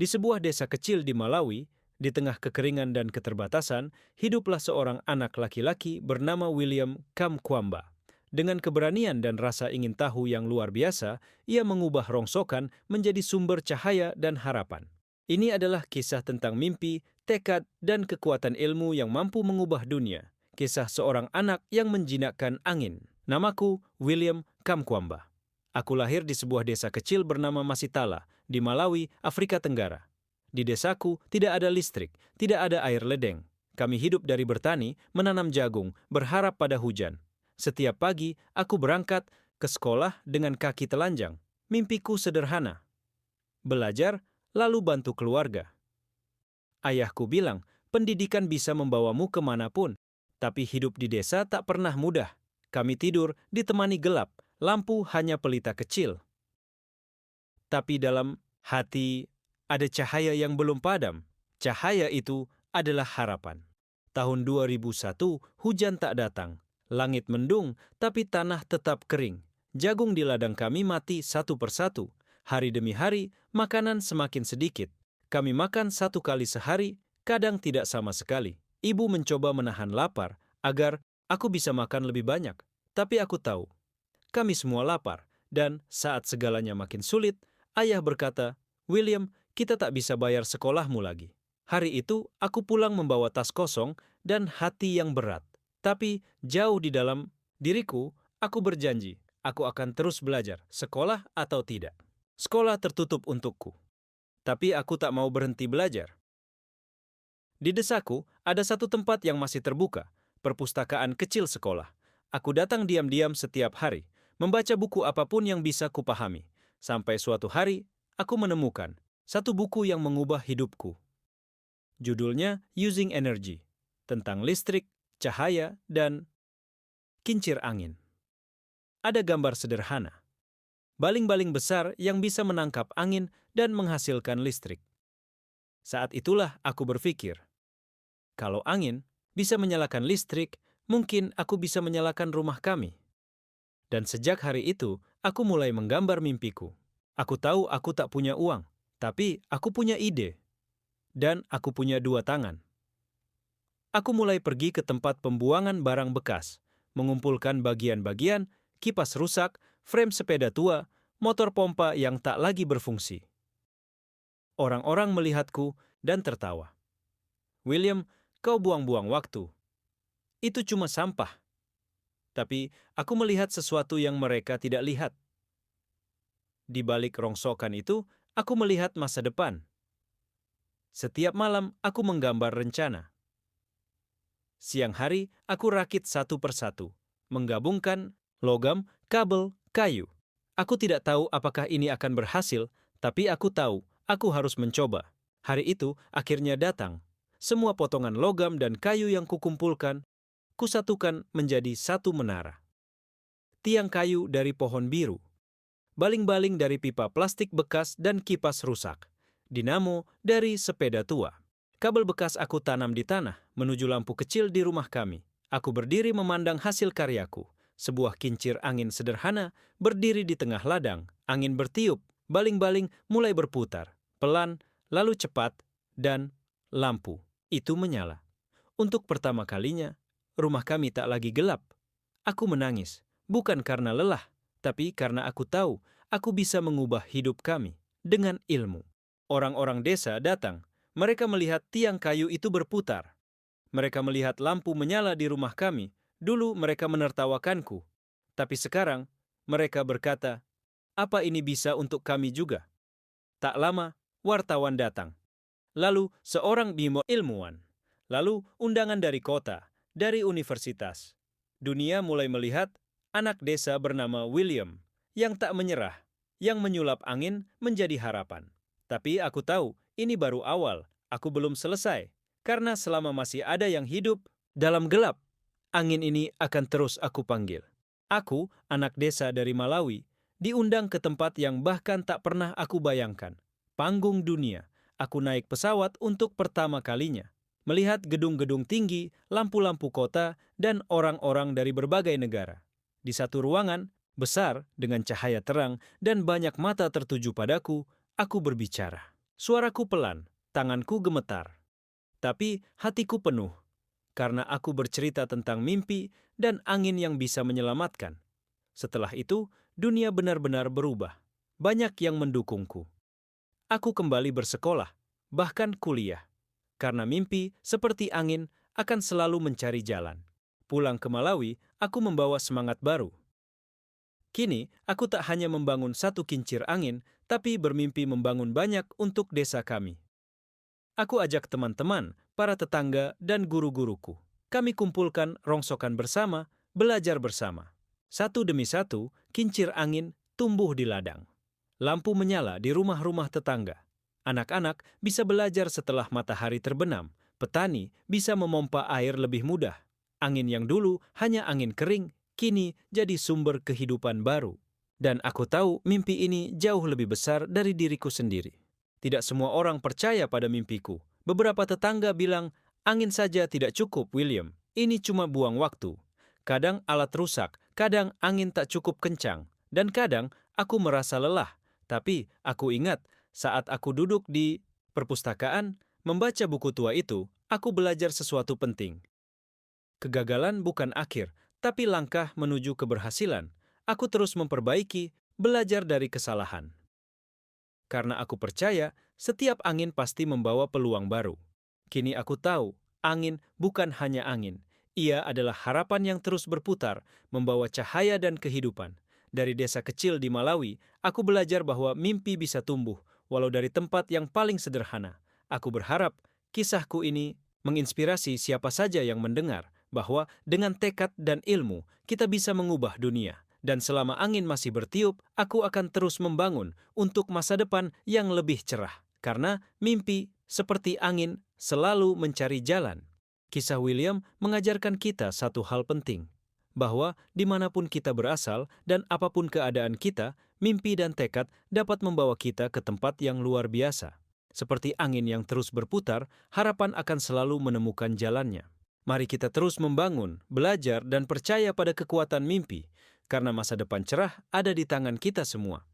Di sebuah desa kecil di Malawi, di tengah kekeringan dan keterbatasan, hiduplah seorang anak laki-laki bernama William Kamkwamba. Dengan keberanian dan rasa ingin tahu yang luar biasa, ia mengubah rongsokan menjadi sumber cahaya dan harapan. Ini adalah kisah tentang mimpi, tekad, dan kekuatan ilmu yang mampu mengubah dunia. Kisah seorang anak yang menjinakkan angin. Namaku William Kamkwamba. Aku lahir di sebuah desa kecil bernama Masitala, di Malawi, Afrika Tenggara. Di desaku tidak ada listrik, tidak ada air ledeng. Kami hidup dari bertani, menanam jagung, berharap pada hujan. Setiap pagi, aku berangkat ke sekolah dengan kaki telanjang. Mimpiku sederhana. Belajar, lalu bantu keluarga. Ayahku bilang, pendidikan bisa membawamu kemanapun. Tapi hidup di desa tak pernah mudah. Kami tidur ditemani gelap, lampu hanya pelita kecil. Tapi dalam hati ada cahaya yang belum padam. Cahaya itu adalah harapan. Tahun 2001, hujan tak datang. Langit mendung, tapi tanah tetap kering. Jagung di ladang kami mati satu persatu. Hari demi hari, makanan semakin sedikit. Kami makan 1 kali sehari, kadang tidak sama sekali. Ibu mencoba menahan lapar agar aku bisa makan lebih banyak. Tapi aku tahu, kami semua lapar. Dan saat segalanya makin sulit, ayah berkata, "William, kita tak bisa bayar sekolahmu lagi." Hari itu, aku pulang membawa tas kosong dan hati yang berat. Tapi jauh di dalam diriku, aku berjanji, aku akan terus belajar, sekolah atau tidak. Sekolah tertutup untukku. Tapi aku tak mau berhenti belajar. Di desaku, ada satu tempat yang masih terbuka, perpustakaan kecil sekolah. Aku datang diam-diam setiap hari, membaca buku apapun yang bisa kupahami. Sampai suatu hari, aku menemukan satu buku yang mengubah hidupku. Judulnya Using Energy, tentang listrik, cahaya, dan kincir angin. Ada gambar sederhana. Baling-baling besar yang bisa menangkap angin dan menghasilkan listrik. Saat itulah aku berpikir, kalau angin bisa menyalakan listrik, mungkin aku bisa menyalakan rumah kami. Dan sejak hari itu, aku mulai menggambar mimpiku. Aku tahu aku tak punya uang, tapi aku punya ide. Dan aku punya 2 tangan. Aku mulai pergi ke tempat pembuangan barang bekas, mengumpulkan bagian-bagian, kipas rusak, frame sepeda tua, motor pompa yang tak lagi berfungsi. Orang-orang melihatku dan tertawa. "William, kau buang-buang waktu. Itu cuma sampah." Tapi aku melihat sesuatu yang mereka tidak lihat. Di balik rongsokan itu, aku melihat masa depan. Setiap malam, aku menggambar rencana. Siang hari, aku rakit satu persatu, menggabungkan logam, kabel, kayu. Aku tidak tahu apakah ini akan berhasil, tapi aku tahu aku harus mencoba. Hari itu akhirnya datang. Semua potongan logam dan kayu yang kukumpulkan, kusatukan menjadi satu menara. Tiang kayu dari pohon biru, baling-baling dari pipa plastik bekas dan kipas rusak. Dinamo dari sepeda tua. Kabel bekas aku tanam di tanah menuju lampu kecil di rumah kami. Aku berdiri memandang hasil karyaku. Sebuah kincir angin sederhana berdiri di tengah ladang. Angin bertiup, baling-baling mulai berputar. Pelan, lalu cepat, dan lampu itu menyala. Untuk pertama kalinya, rumah kami tak lagi gelap. Aku menangis, bukan karena lelah, tapi karena aku tahu aku bisa mengubah hidup kami dengan ilmu. Orang-orang desa datang. Mereka melihat tiang kayu itu berputar. Mereka melihat lampu menyala di rumah kami. Dulu mereka menertawakanku. Tapi sekarang mereka berkata, "Apa ini bisa untuk kami juga?" Tak lama, wartawan datang. Lalu seorang bimo ilmuwan. Lalu undangan dari kota, dari universitas. Dunia mulai melihat anak desa bernama William yang tak menyerah, yang menyulap angin menjadi harapan. Tapi aku tahu, ini baru awal. Aku belum selesai. Karena selama masih ada yang hidup dalam gelap, angin ini akan terus aku panggil. Aku, anak desa dari Malawi, diundang ke tempat yang bahkan tak pernah aku bayangkan. Panggung dunia. Aku naik pesawat untuk pertama kalinya. Melihat gedung-gedung tinggi, lampu-lampu kota, dan orang-orang dari berbagai negara. Di satu ruangan, besar, dengan cahaya terang, dan banyak mata tertuju padaku, aku berbicara. Suaraku pelan, tanganku gemetar. Tapi hatiku penuh, karena aku bercerita tentang mimpi dan angin yang bisa menyelamatkan. Setelah itu, dunia benar-benar berubah. Banyak yang mendukungku. Aku kembali bersekolah, bahkan kuliah. Karena mimpi, seperti angin, akan selalu mencari jalan. Pulang ke Malawi, aku membawa semangat baru. Kini, aku tak hanya membangun satu kincir angin, tapi bermimpi membangun banyak untuk desa kami. Aku ajak teman-teman, para tetangga, dan guru-guruku. Kami kumpulkan rongsokan bersama, belajar bersama. Satu demi satu, kincir angin tumbuh di ladang. Lampu menyala di rumah-rumah tetangga. Anak-anak bisa belajar setelah matahari terbenam. Petani bisa memompa air lebih mudah. Angin yang dulu hanya angin kering, kini jadi sumber kehidupan baru. Dan aku tahu mimpi ini jauh lebih besar dari diriku sendiri. Tidak semua orang percaya pada mimpiku. Beberapa tetangga bilang, angin saja tidak cukup, William. Ini cuma buang waktu. Kadang alat rusak, kadang angin tak cukup kencang, dan kadang aku merasa lelah. Tapi aku ingat, saat aku duduk di perpustakaan, membaca buku tua itu, aku belajar sesuatu penting. Kegagalan bukan akhir, tapi langkah menuju keberhasilan. Aku terus memperbaiki, belajar dari kesalahan. Karena aku percaya, setiap angin pasti membawa peluang baru. Kini aku tahu, angin bukan hanya angin. Ia adalah harapan yang terus berputar, membawa cahaya dan kehidupan. Dari desa kecil di Malawi, aku belajar bahwa mimpi bisa tumbuh, walau dari tempat yang paling sederhana. Aku berharap kisahku ini menginspirasi siapa saja yang mendengar, bahwa dengan tekad dan ilmu, kita bisa mengubah dunia. Dan selama angin masih bertiup, aku akan terus membangun untuk masa depan yang lebih cerah. Karena mimpi, seperti angin, selalu mencari jalan. Kisah William mengajarkan kita satu hal penting, bahwa dimanapun kita berasal dan apapun keadaan kita, mimpi dan tekad dapat membawa kita ke tempat yang luar biasa. Seperti angin yang terus berputar, harapan akan selalu menemukan jalannya. Mari kita terus membangun, belajar, dan percaya pada kekuatan mimpi, karena masa depan cerah ada di tangan kita semua.